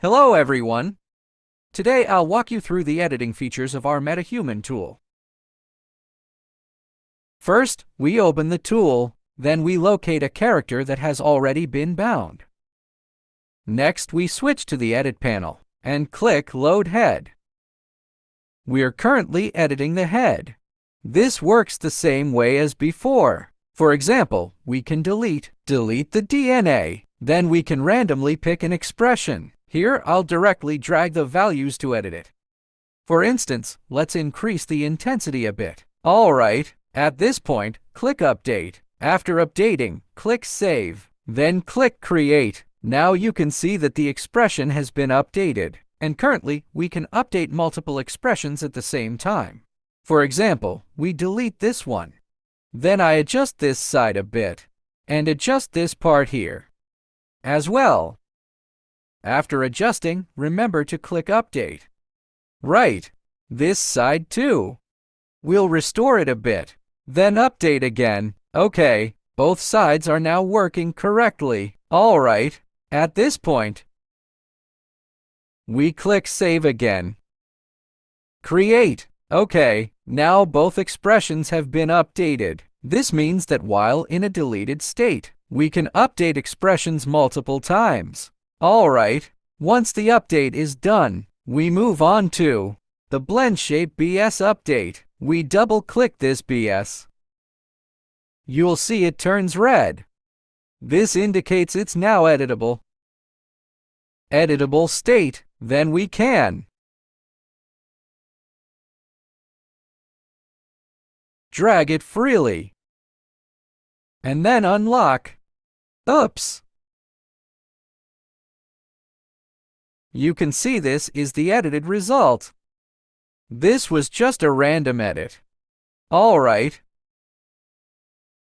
Hello everyone! Today I'll walk you through the editing features of our Metahuman tool. First, we open the tool, then we locate a character that has already been bound. Next, we switch to the Edit panel and click Load Head. We're currently editing the head. This works the same way as before. For example, we can delete the DNA. Then we can randomly pick an expression. Here, I'll directly drag the values to edit it. For instance, let's increase the intensity a bit. Alright, at this point, click Update. After updating, click Save. Then click Create. Now you can see that the expression has been updated. And currently, we can update multiple expressions at the same time. For example, we delete this one. Then I adjust this side a bit. And adjust this part here as well. After adjusting, remember to click Update. Right, this side too. We'll restore it a bit, then update again. Okay, both sides are now working correctly. Alright, at this point, we click Save again. Create. Okay, now both expressions have been updated. This means that while in a deleted state, we can update expressions multiple times. Alright, once the update is done, we move on to the Blend Shape BS update. We double-click this BS. You'll see it turns red. This indicates it's now editable. Editable state, then we can drag it freely and then unlock. Oops! You can see this is the edited result. This was just a random edit. Alright.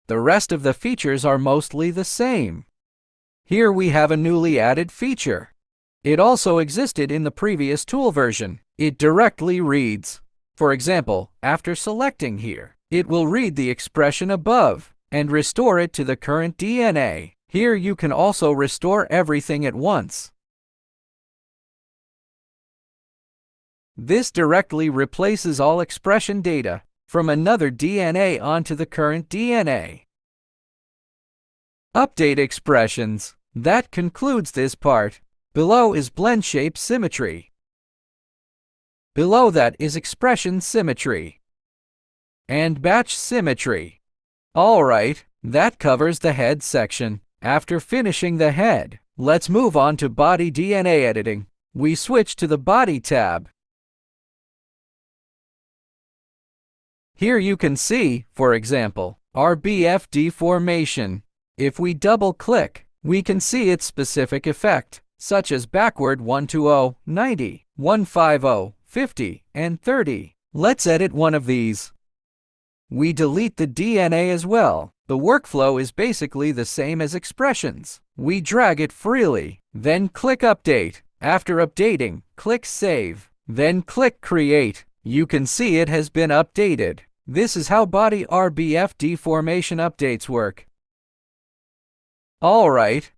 The rest of the features are mostly the same. Here we have a newly added feature. It also existed in the previous tool version. It directly reads. For example, after selecting here, it will read the expression above and restore it to the current DNA. Here you can also restore everything at once. This directly replaces all expression data from another DNA onto the current DNA. Update expressions. That concludes this part. Below is blend shape symmetry. Below that is expression symmetry and batch symmetry. Alright, that covers the head section. After finishing the head, let's move on to body DNA editing. We switch to the Body tab. Here you can see, for example, RBF deformation. If we double-click, we can see its specific effect, such as backward 120, 90, 150, 50, and 30. Let's edit one of these. We delete the DNA as well. The workflow is basically the same as expressions. We drag it freely, then click Update. After updating, click Save, then click Create. You can see it has been updated. This is how body RBF deformation updates work. Alright.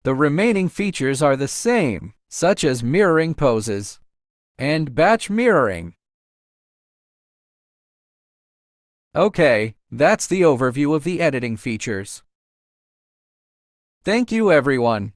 The remaining features are the same, such as mirroring poses and batch mirroring. Okay, that's the overview of the editing features. Thank you everyone.